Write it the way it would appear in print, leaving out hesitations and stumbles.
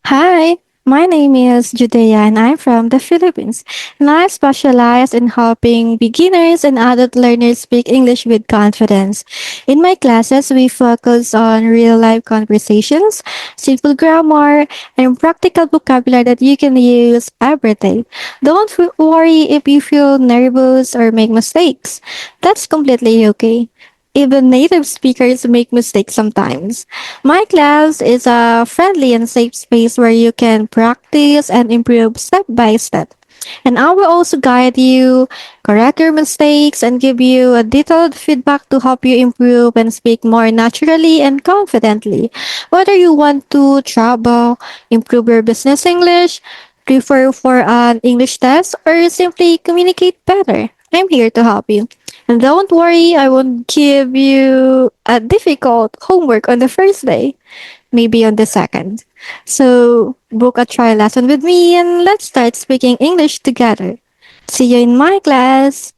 Hi, my name is Judea and I'm from the Philippines. And I specialize in helping beginners and adult learners speak English with confidence. In my classes, we focus on real life conversations, simple grammar, and practical vocabulary that you can use every day. Don't worry if you feel nervous or make mistakes. That's completely okay. Even native speakers make mistakes sometimes. My class is a friendly and safe space where you can practice and improve step by step. And I will also guide you, correct your mistakes, and give you a detailed feedback to help you improve and speak more naturally and confidently. Whether you want to travel, improve your business English, prefer for an English test, or simply communicate better, I'm here to help you. And don't worry, I won't give you a difficult homework on the first day, maybe on the second. So, book a trial lesson with me and let's start speaking English together. See you in my class.